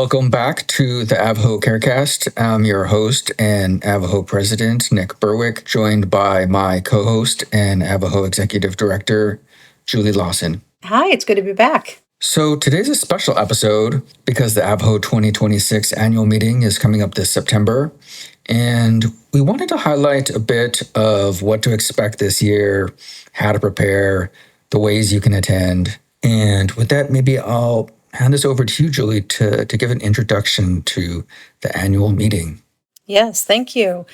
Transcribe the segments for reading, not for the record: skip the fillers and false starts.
Welcome back to the AVAHO Carecast. I'm your host and AVAHO President, Nick Burwick, joined by my co-host and AVAHO Executive Director, Julie Lawson. Hi, it's good to be back. So today's a special episode because the AVAHO 2026 annual meeting is coming up this September. And we wanted to highlight a bit of what to expect this year, how to prepare, the ways you can attend. And with that, maybe I'll hand this over to you, Julie, to give an introduction to the annual meeting. Yes, thank you.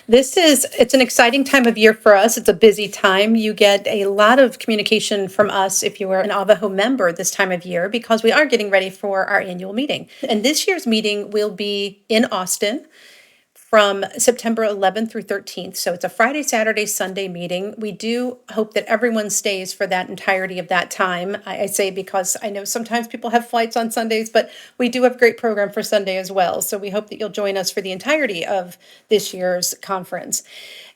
It's an exciting time of year for us. It's a busy time. You get a lot of communication from us if you are an AVAHO member this time of year because we are getting ready for our annual meeting. And this year's meeting will be in Austin from September 11th through 13th. So it's a Friday, Saturday, Sunday meeting. We do hope that everyone stays for that entirety of that time. I say because I know sometimes people have flights on Sundays, but we do have a great program for Sunday as well. So we hope that you'll join us for the entirety of this year's conference.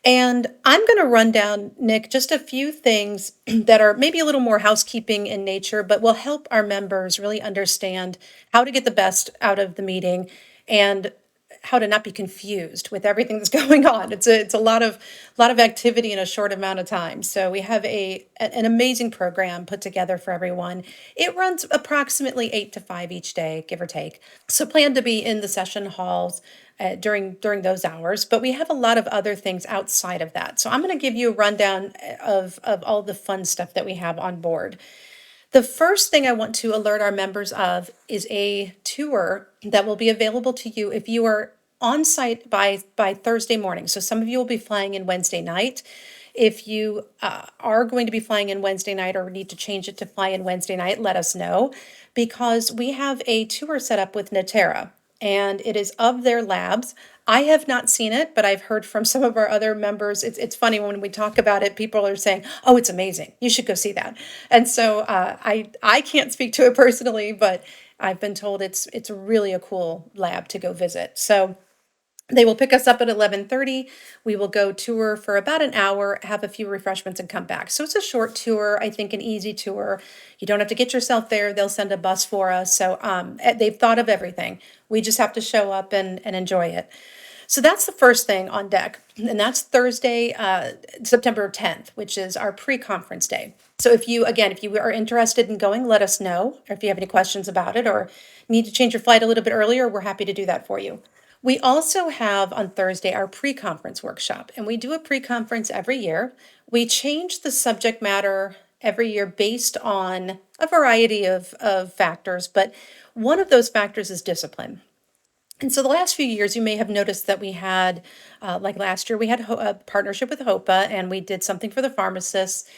And I'm going to run down, Nick, just a few things that are maybe a little more housekeeping in nature, but will help our members really understand how to get the best out of the meeting and how to not be confused with everything that's going on. It's a lot of activity in a short amount of time. So we have an amazing program put together for everyone. It runs approximately 8 to 5 each day, give or take. So plan to be in the session halls during those hours, but we have a lot of other things outside of that. So I'm going to give you a rundown of all the fun stuff that we have on board. The first thing I want to alert our members of is a tour that will be available to you if you are on site by Thursday morning. So some of you will be flying in Wednesday night. If you are going to be flying in Wednesday night or need to change it to fly in Wednesday night, let us know because we have a tour set up with Natera and it is of their labs. I have not seen it, but I've heard from some of our other members. It's funny when we talk about it, people are saying, "Oh, it's amazing. You should go see that." And so I can't speak to it personally, but I've been told it's really a cool lab to go visit. So they will pick us up at 11:30. We will go tour for about an hour, have a few refreshments, and come back. So it's a short tour, I think an easy tour. You don't have to get yourself there. They'll send a bus for us. So they've thought of everything. We just have to show up and enjoy it. So that's the first thing on deck. And that's Thursday, September 10th, which is our pre-conference day. So if you are interested in going, let us know. Or if you have any questions about it or need to change your flight a little bit earlier, we're happy to do that for you. We also have on Thursday our pre-conference workshop, and we do a pre-conference every year. We change the subject matter every year based on a variety of factors, but one of those factors is discipline. And so the last few years, you may have noticed that we had, like last year, we had a partnership with HOPA, and we did something for the pharmacists.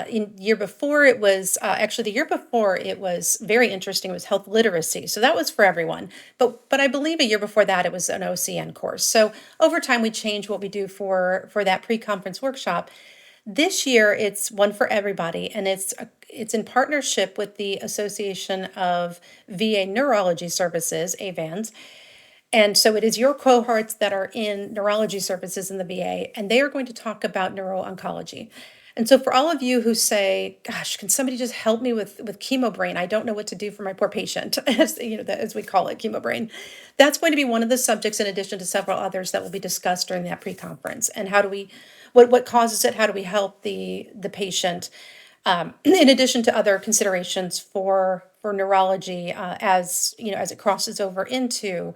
In year before it was actually the year before it was very interesting. It was health literacy, so that was for everyone. But I believe a year before that it was an OCN course. So over time we changed what we do for that pre-conference workshop. This year it's one for everybody, and it's in partnership with the Association of VA Neurology Services, AVANS. And so it is your cohorts that are in neurology services in the VA, and they are going to talk about neuro-oncology. And so for all of you who say, gosh, can somebody just help me with chemo brain? I don't know what to do for my poor patient, as as we call it, chemo brain. That's going to be one of the subjects in addition to several others that will be discussed during that pre-conference. And what causes it? How do we help the patient? In addition to other considerations for neurology, as it crosses over into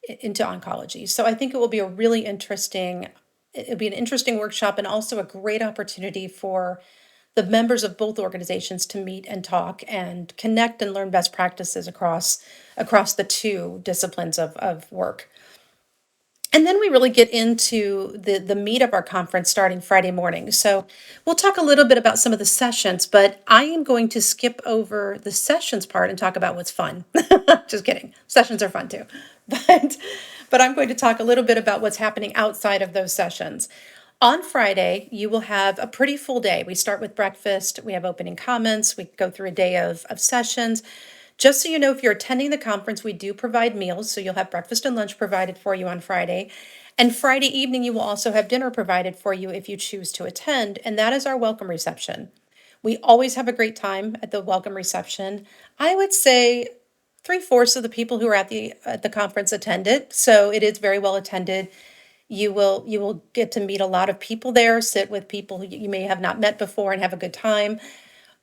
oncology. So I think it will be it'll be an interesting workshop and also a great opportunity for the members of both organizations to meet and talk and connect and learn best practices across the two disciplines of work. And then we really get into the meat of our conference starting Friday morning. So we'll talk a little bit about some of the sessions, but I am going to skip over the sessions part and talk about what's fun. Just kidding. Sessions are fun too. But I'm going to talk a little bit about what's happening outside of those sessions. On Friday, you will have a pretty full day. We start with breakfast, we have opening comments, we go through a day of sessions. Just so you know, if you're attending the conference, we do provide meals, so you'll have breakfast and lunch provided for you on Friday. And Friday evening, you will also have dinner provided for you if you choose to attend, and that is our welcome reception. We always have a great time at the welcome reception. I would say 3/4 of the people who are at the conference attended, so it is very well attended. You will get to meet a lot of people there, sit with people who you may have not met before and have a good time.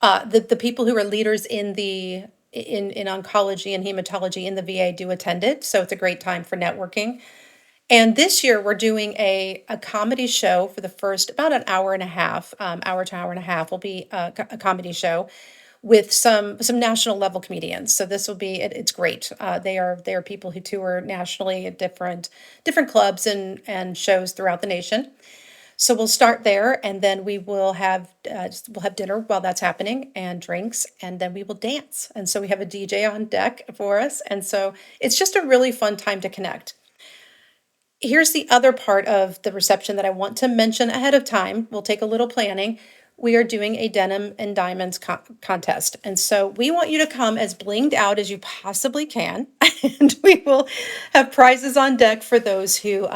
The people who are leaders in oncology and hematology in the VA do attend it, so it's a great time for networking. And this year we're doing a comedy show for the first about an hour and a half, hour to hour and a half will be a comedy show with some national level comedians. So this will be it's great. They are people who tour nationally at different clubs and shows throughout the nation. So we'll start there, and then we'll have dinner while that's happening, and drinks, and then we will dance. And so we have a DJ on deck for us, and so it's just a really fun time to connect. Here's the other part of the reception that I want to mention ahead of time. We'll take a little planning. We are doing a denim and diamonds contest. And so we want you to come as blinged out as you possibly can. And we will have prizes on deck for those who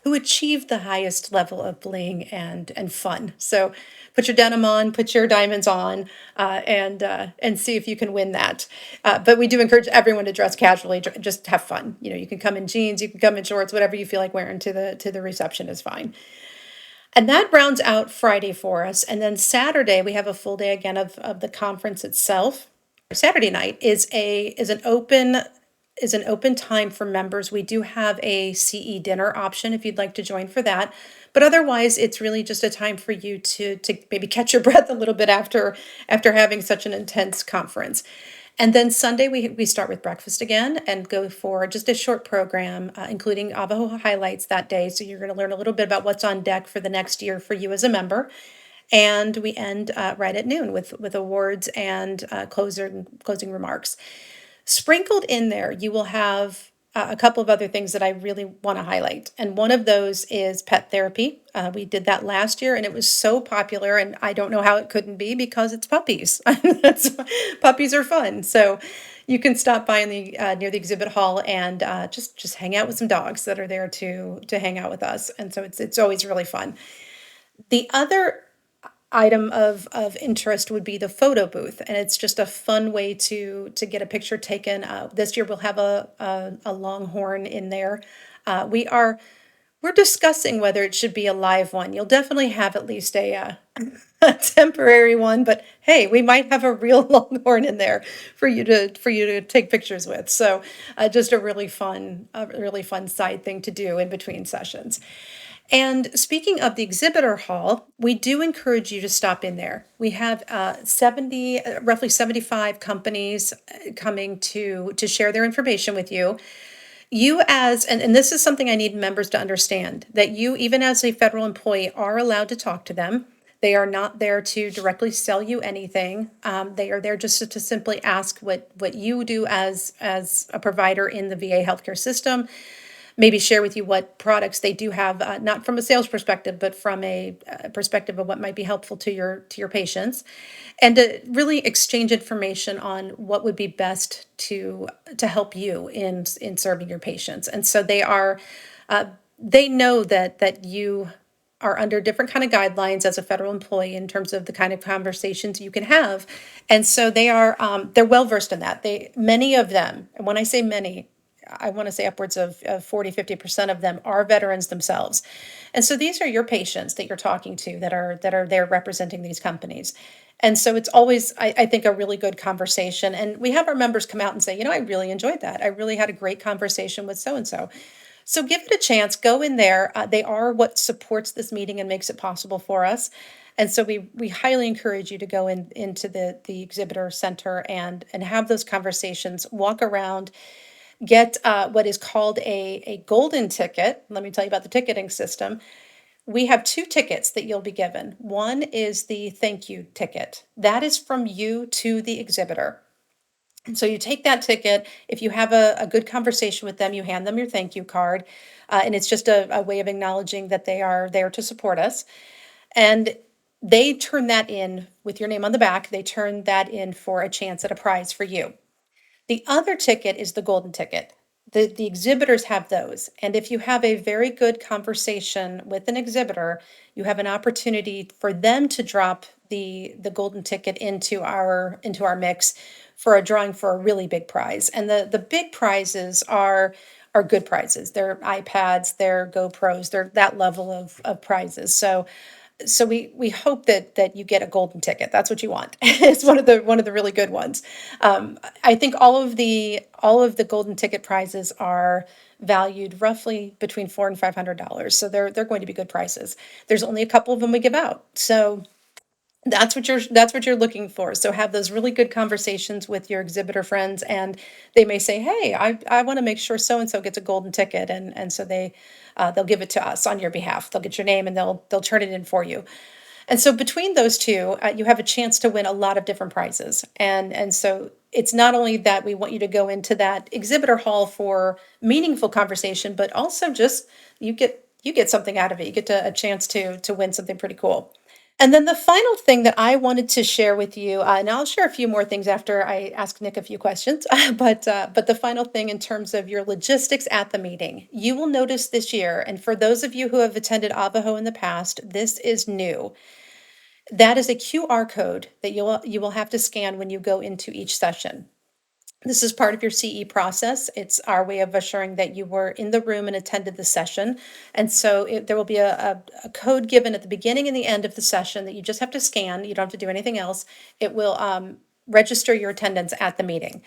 achieve the highest level of bling and fun. So put your denim on, put your diamonds on, and see if you can win that. But we do encourage everyone to dress casually, just have fun. You can come in jeans, you can come in shorts, whatever you feel like wearing to the reception is fine. And that rounds out Friday for us. And then Saturday, we have a full day again of the conference itself. Saturday night is an open time for members. We do have a CE dinner option if you'd like to join for that. But otherwise, it's really just a time for you to maybe catch your breath a little bit after having such an intense conference. And then Sunday, we start with breakfast again and go for just a short program, including AVAHO highlights that day. So you're going to learn a little bit about what's on deck for the next year for you as a member. And we end right at noon with awards and closing remarks. Sprinkled in there, you will have a couple of other things that I really want to highlight. And one of those is pet therapy. We did that last year and it was so popular, and I don't know how it couldn't be because it's puppies. Puppies are fun. So you can stop by near the exhibit hall and just hang out with some dogs that are there to hang out with us. And so it's always really fun. The other item of interest would be the photo booth, and it's just a fun way to get a picture taken. This year we'll have a longhorn in there. We're discussing whether it should be a live one. You'll definitely have at least a temporary one, but hey, we might have a real longhorn in there for you to take pictures with. So just a really fun side thing to do in between sessions. And speaking of the exhibitor hall, we do encourage you to stop in there. We have roughly 75 companies coming to share their information with you. And this is something I need members to understand, that you, even as a federal employee, are allowed to talk to them. They are not there to directly sell you anything. They are there just to simply ask what you do as a provider in the VA healthcare system, maybe share with you what products they do have, not from a sales perspective, but from a perspective of what might be helpful to your patients, and to really exchange information on what would be best to help you in serving your patients. And so they know that you are under different kind of guidelines as a federal employee in terms of the kind of conversations you can have, and so they're well versed in that. Many of them, and when I say many, I want to say upwards of 40-50% of them are veterans themselves. And so these are your patients that you're talking to that are there representing these companies. And so it's always, I think, a really good conversation. And we have our members come out and say, I really enjoyed that. I really had a great conversation with so-and-so. So give it a chance, go in there. They are what supports this meeting and makes it possible for us. And so we highly encourage you to go into the exhibitor center and have those conversations, walk around, get what is called a golden ticket. Let me tell you about the ticketing system. We have 2 tickets that you'll be given. One is the thank you ticket. That is from you to the exhibitor. And so you take that ticket. If you have a good conversation with them, you hand them your thank you card. And it's just a way of acknowledging that they are there to support us. And they turn that in with your name on the back. They turn that in for a chance at a prize for you. The other ticket is the golden ticket. The exhibitors have those. And if you have a very good conversation with an exhibitor, you have an opportunity for them to drop the golden ticket into our mix for a drawing for a really big prize. And the big prizes are good prizes. They're iPads, they're GoPros, they're that level of prizes. So we hope that you get a golden ticket. That's what you want. It's one of the really good ones. I think all of the golden ticket prizes are valued roughly between $400 and $500. So they're going to be good prices. There's only a couple of them we give out. So that's what you're looking for. So have those really good conversations with your exhibitor friends, and they may say, "Hey, I want to make sure so and so gets a golden ticket," and so they'll give it to us on your behalf. They'll get your name and they'll turn it in for you. And so between those two, you have a chance to win a lot of different prizes. And so it's not only that we want you to go into that exhibitor hall for meaningful conversation, but also just you get something out of it. You get a chance to win something pretty cool. And then the final thing that I wanted to share with you, and I'll share a few more things after I ask Nick a few questions, but the final thing in terms of your logistics at the meeting, you will notice this year, and for those of you who have attended AVAHO in the past, this is new. That is a QR code that you will have to scan when you go into each session. This is part of your CE process. It's our way of assuring that you were in the room and attended the session. And so there will be a code given at the beginning and the end of the session that you just have to scan. You don't have to do anything else. It will register your attendance at the meeting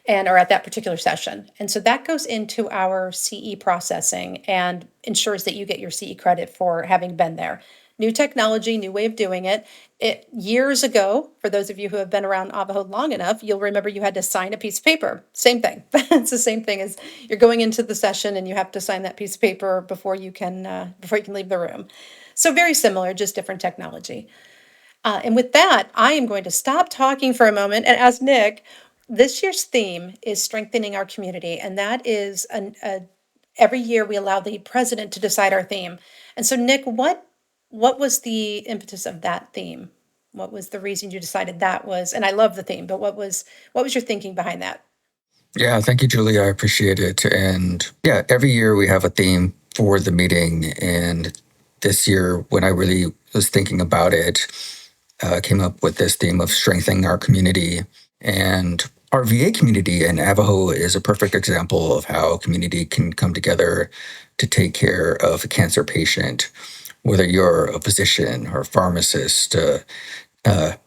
and or at that particular session. And so that goes into our CE processing and ensures that you get your CE credit for having been there. New technology, new way of doing it. It years ago, for those of you who have been around AVAHO long enough, you'll remember you had to sign a piece of paper. Same thing. It's the same thing as you're going into the session and you have to sign that piece of paper before you can leave the room. So very similar, just different technology. And with that, I am going to stop talking for a moment and ask Nick. This year's theme is strengthening our community, and that is every year we allow the president to decide our theme. And so, Nick, what was the impetus of that theme? What was the reason you decided that was? And I love the theme, but what was your thinking behind that? Yeah, thank you, Julie. I appreciate it. And yeah, every year we have a theme for the meeting. And this year, when I really was thinking about it, came up with this theme of strengthening our community. And our VA community and AVAHO is a perfect example of how community can come together to take care of a cancer patient, whether you're a physician or a pharmacist,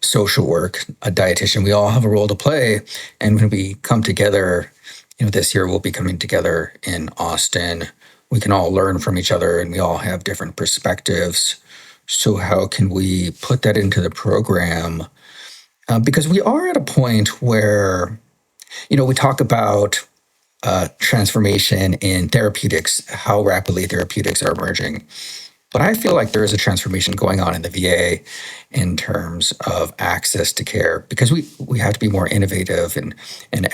social work, a dietitian. We all have a role to play. And when we come together, this year we'll be coming together in Austin. We can all learn from each other and we all have different perspectives. So, how can we put that into the program? Because we are at a point where, we talk about transformation in therapeutics, how rapidly therapeutics are emerging. But I feel like there is a transformation going on in the VA in terms of access to care because we have to be more innovative and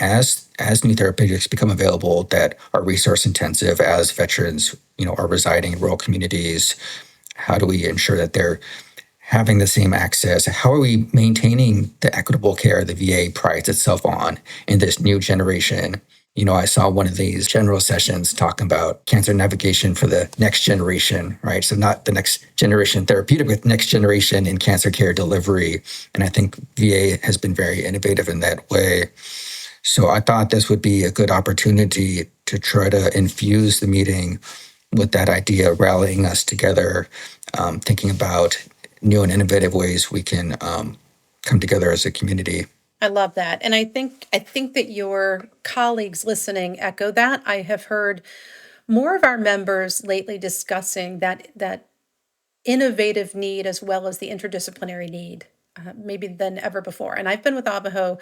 as new therapeutics become available that are resource intensive as veterans are residing in rural communities, how do we ensure that they're having the same access? How are we maintaining the equitable care the VA prides itself on in this new generation? I saw one of these general sessions talking about cancer navigation for the next generation, right? So not the next generation therapeutic, but next generation in cancer care delivery. And I think VA has been very innovative in that way. So I thought this would be a good opportunity to try to infuse the meeting with that idea, rallying us together, thinking about new and innovative ways we can come together as a community. I love that. And I think that your colleagues listening echo that. I have heard more of our members lately discussing that innovative need as well as the interdisciplinary need, maybe than ever before. And I've been with AVAHO,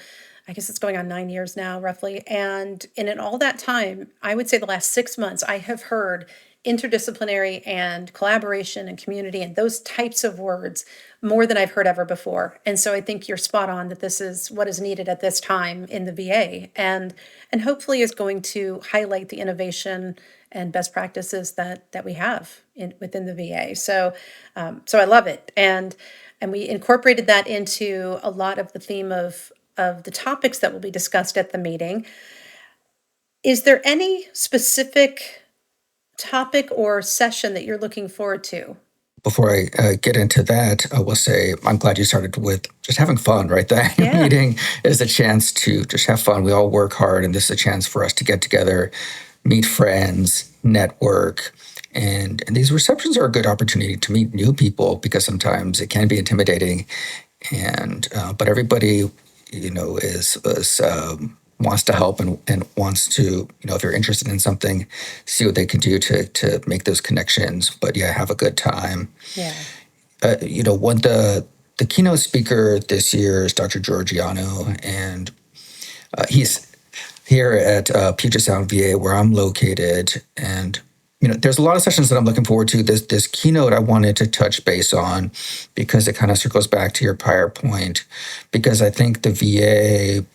I guess it's going on 9 years now, roughly. And in all that time, I would say the last 6 months, I have heard interdisciplinary and collaboration and community and those types of words more than I've heard ever before. And so I think you're spot on that this is what is needed at this time in the VA and hopefully is going to highlight the innovation and best practices that we have within the VA. So I love it. And we incorporated that into a lot of the theme of the topics that will be discussed at the meeting. Is there any specific topic or session that you're looking forward to? before I get into that, I will say I'm glad you started with just having fun, right? The annual Yeah. meeting is a chance to just have fun. We all work hard, and this is a chance for us to get together, meet friends, network. And these receptions are a good opportunity to meet new people because sometimes it can be intimidating. And but everybody, is wants to help and wants to, if they're interested in something, see what they can do to make those connections. But yeah, have a good time. Yeah. One the keynote speaker this year is Dr. Georgiano, and he's here at Puget Sound VA, where I'm located. And there's a lot of sessions that I'm looking forward to. This keynote I wanted to touch base on because it kind of circles back to your prior point. Because I think the VA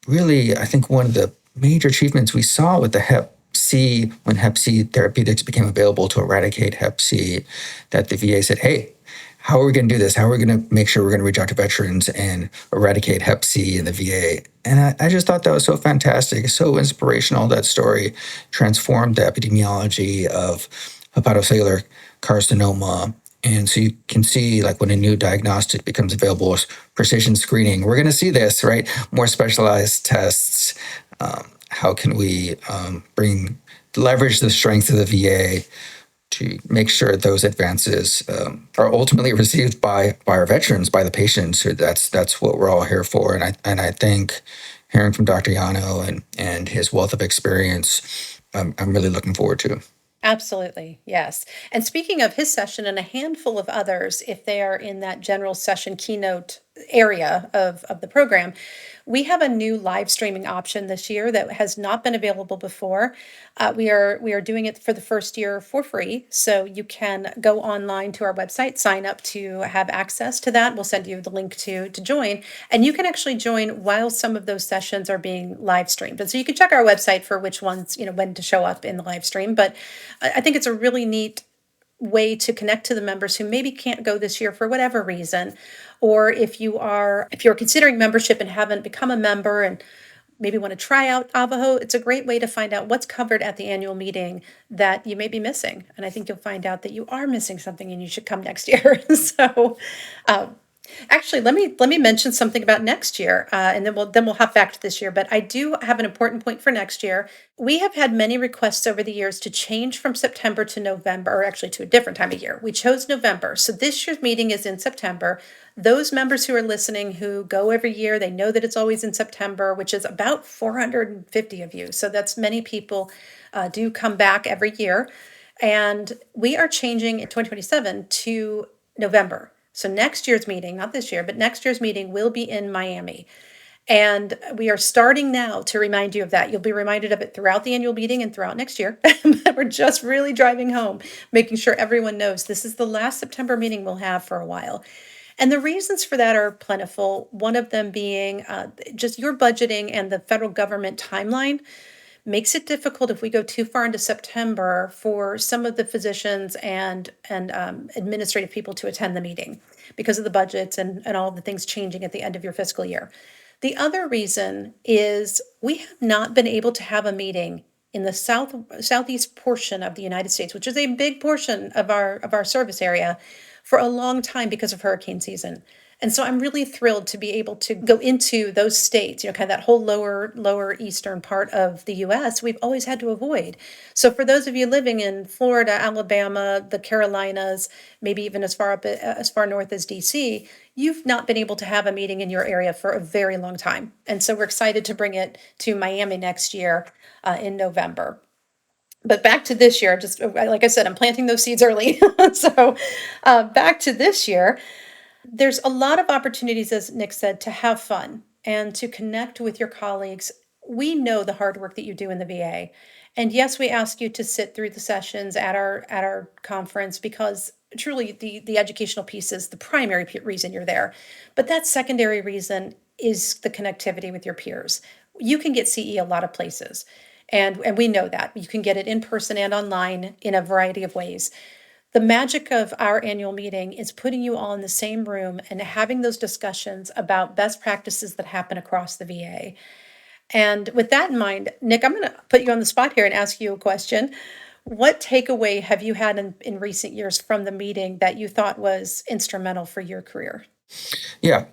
really, I think one of the major achievements we saw with the Hep C, when Hep C therapeutics became available to eradicate Hep C, that the VA said, hey, how are we going to do this? How are we going to make sure we're going to reach out to veterans and eradicate Hep C in the VA? And I just thought that was so fantastic, so inspirational. That story transformed the epidemiology of hepatocellular carcinoma. And so you can see, like, when a new diagnostic becomes available, precision screening, we're going to see this, right? More specialized tests. How can we leverage the strength of the VA to make sure those advances are ultimately received by our veterans, by the patients? That's what we're all here for. And I think hearing from Dr. Yano and his wealth of experience, I'm really looking forward to. Absolutely, yes. And speaking of his session and a handful of others, if they are in that general session keynote area of the program, we have a new live streaming option this year that has not been available before. We are doing it for the first year for free, so you can go online to our website, sign up to have access to that. We'll send you the link to join, and you can actually join while some of those sessions are being live streamed. And so you can check our website for which ones, when to show up in the live stream. But I think it's a really neat way to connect to the members who maybe can't go this year for whatever reason, or if you're considering membership and haven't become a member and maybe want to try out AVAHO, it's a great way to find out what's covered at the annual meeting that you may be missing. And I think you'll find out that you are missing something and you should come next year. So actually, let me mention something about next year, and then we'll hop back to this year. But I do have an important point for next year. We have had many requests over the years to change from September to November, or actually to a different time of year. We chose November, so this year's meeting is in September. Those members who are listening who go every year, they know that it's always in September, which is about 450 of you. So that's many people do come back every year. And we are changing in 2027 to November. So next year's meeting, not this year, but next year's meeting will be in Miami. And we are starting now to remind you of that. You'll be reminded of it throughout the annual meeting and throughout next year. But we're just really driving home, making sure everyone knows this is the last September meeting we'll have for a while. And the reasons for that are plentiful. One of them being just your budgeting and the federal government timeline makes it difficult if we go too far into September for some of the physicians and administrative people to attend the meeting because of the budgets and all of the things changing at the end of your fiscal year. The other reason is we have not been able to have a meeting in the southeast portion of the United States, which is a big portion of our service area, for a long time because of hurricane season. And so I'm really thrilled to be able to go into those states, kind of that whole lower eastern part of the US we've always had to avoid. So for those of you living in Florida, Alabama, the Carolinas, maybe even as far north as DC, you've not been able to have a meeting in your area for a very long time. And so we're excited to bring it to Miami next year in November. But back to this year, just like I said, I'm planting those seeds early. So back to this year, there's a lot of opportunities, as Nick said, to have fun and to connect with your colleagues. We know the hard work that you do in the VA. And yes, we ask you to sit through the sessions at our conference because truly the educational piece is the primary reason you're there. But that secondary reason is the connectivity with your peers. You can get CE a lot of places. And we know that. You can get it in person and online in a variety of ways. The magic of our annual meeting is putting you all in the same room and having those discussions about best practices that happen across the VA. And with that in mind, Nick, I'm going to put you on the spot here and ask you a question. What takeaway have you had in recent years from the meeting that you thought was instrumental for your career? Yeah.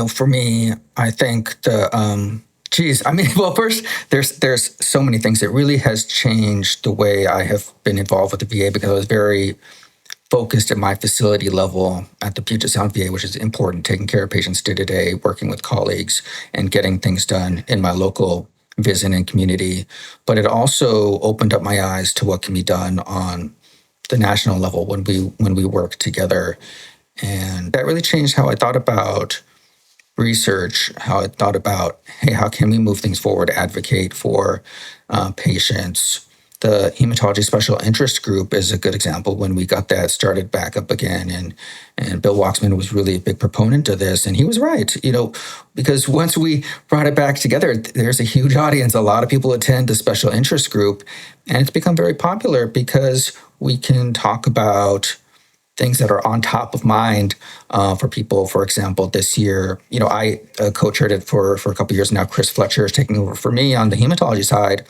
For me, I think well, first, there's so many things. It really has changed the way I have been involved with the VA because I was very focused at my facility level at the Puget Sound VA, which is important, taking care of patients day to day, working with colleagues, and getting things done in my local visit and community. But it also opened up my eyes to what can be done on the national level when we work together. And that really changed how I thought about research, how I thought about, hey, how can we move things forward, advocate for patients. The hematology special interest group is a good example when we got that started back up again. And Bill Waxman was really a big proponent of this. And he was right, because once we brought it back together, there's a huge audience. A lot of people attend the special interest group. And it's become very popular because we can talk about things that are on top of mind for people. For example, this year, I co-chaired it for a couple of years now. Chris Fletcher is taking over for me on the hematology side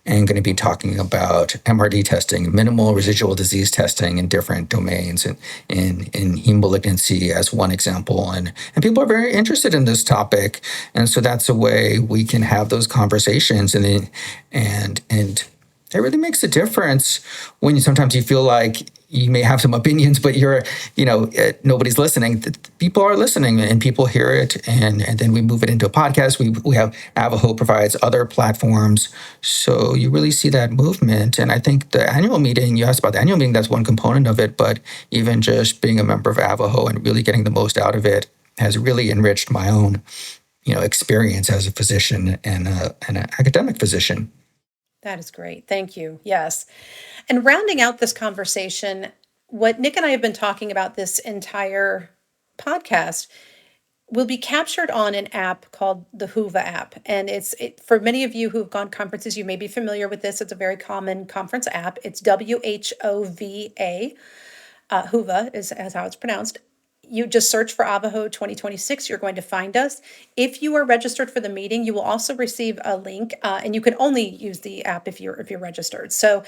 and going to be talking about MRD testing, minimal residual disease testing in different domains, and in heme malignancy as one example. And people are very interested in this topic. And so that's a way we can have those conversations. And it really makes a difference when sometimes you feel like you may have some opinions, but nobody's listening. People are listening and people hear it. And then we move it into a podcast. We have AVAHO provides other platforms. So you really see that movement. And I think the annual meeting, you asked about the annual meeting, that's one component of it. But even just being a member of AVAHO and really getting the most out of it has really enriched my own, experience as a physician and an academic physician. That is great. Thank you. Yes. And rounding out this conversation, what Nick and I have been talking about this entire podcast will be captured on an app called the Whova app. And for many of you who've gone conferences, you may be familiar with this. It's a very common conference app. It's WHOVA. Whova is how it's pronounced. You just search for AVAHO 2026. You're going to find us. If you are registered for the meeting, you will also receive a link, and you can only use the app if you're registered. So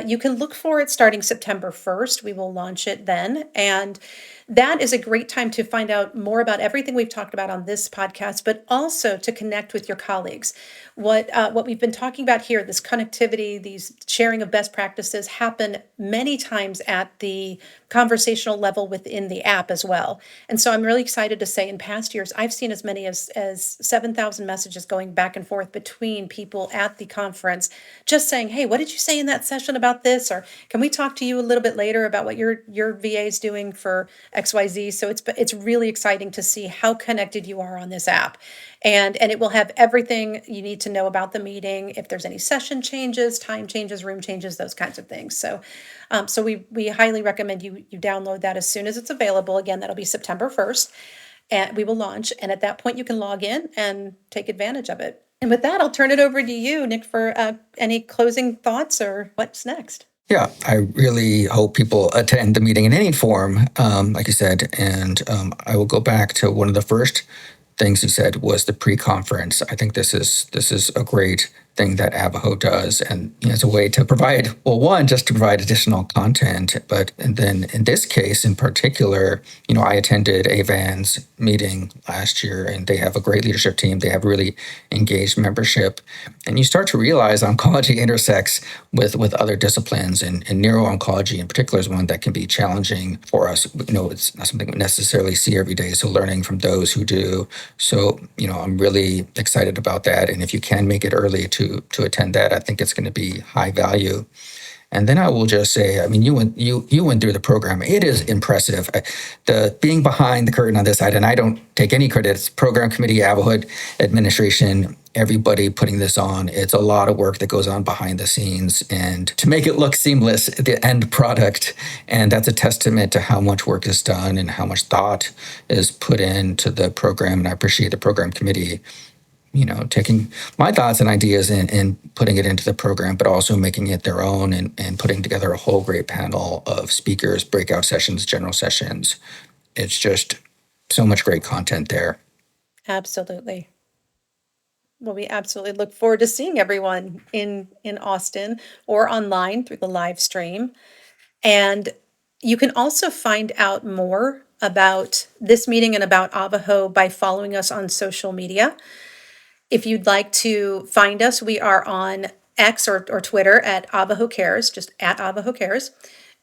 you can look for it starting September 1st. We will launch it then, and that is a great time to find out more about everything we've talked about on this podcast, but also to connect with your colleagues. What we've been talking about here, this connectivity, these sharing of best practices, happen many times at the conversational level within the app as well. And so I'm really excited to say in past years, I've seen as many as 7,000 messages going back and forth between people at the conference, just saying, hey, what did you say in that session about this? Or can we talk to you a little bit later about what your VA is doing for XYZ? So it's really exciting to see how connected you are on this app. And it will have everything you need to know about the meeting, if there's any session changes, time changes, room changes, those kinds of things. So we highly recommend you download that as soon as it's available. Again, that'll be September 1st, and we will launch. And at that point, you can log in and take advantage of it. And with that, I'll turn it over to you, Nick, for any closing thoughts or what's next. Yeah, I really hope people attend the meeting in any form, like you said. And I will go back to one of the first things you said was the pre-conference. I think this is a great thing that AVAHO does, and it's a way to provide, well, one, just to provide additional content, and then in this case in particular, I attended AVAN's meeting last year, and they have a great leadership team. They have really engaged membership, and you start to realize oncology intersects with other disciplines, and neuro-oncology in particular is one that can be challenging for us. It's not something we necessarily see every day, so learning from those who do. So, I'm really excited about that, and if you can make it early to attend that, I think it's going to be high value. And then I will just say, you went through the program. It is impressive. The being behind the curtain on this side, and I don't take any credit. It's program committee, AVAHO administration, everybody putting this on. It's a lot of work that goes on behind the scenes, and to make it look seamless, the end product. And that's a testament to how much work is done and how much thought is put into the program. And I appreciate the program committee taking my thoughts and ideas and putting it into the program, but also making it their own and putting together a whole great panel of speakers, breakout sessions, general sessions. It's just so much great content there. Absolutely. Well, we absolutely look forward to seeing everyone in Austin or online through the live stream. And you can also find out more about this meeting and about AVAHO by following us on social media. If you'd like to find us, we are on X or Twitter at AVAHO Cares, just at AVAHO Cares.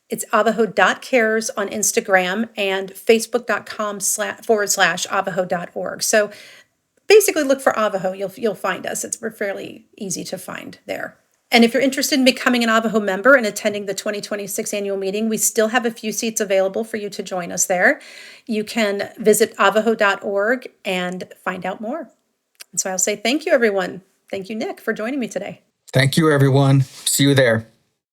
It's avaho.cares on Instagram and facebook.com/avaho.org. So basically look for AVAHO. You'll find us. We're fairly easy to find there. And if you're interested in becoming an AVAHO member and attending the 2026 annual meeting, we still have a few seats available for you to join us there. You can visit avaho.org and find out more. And so I'll say thank you, everyone. Thank you, Nick, for joining me today. Thank you, everyone. See you there.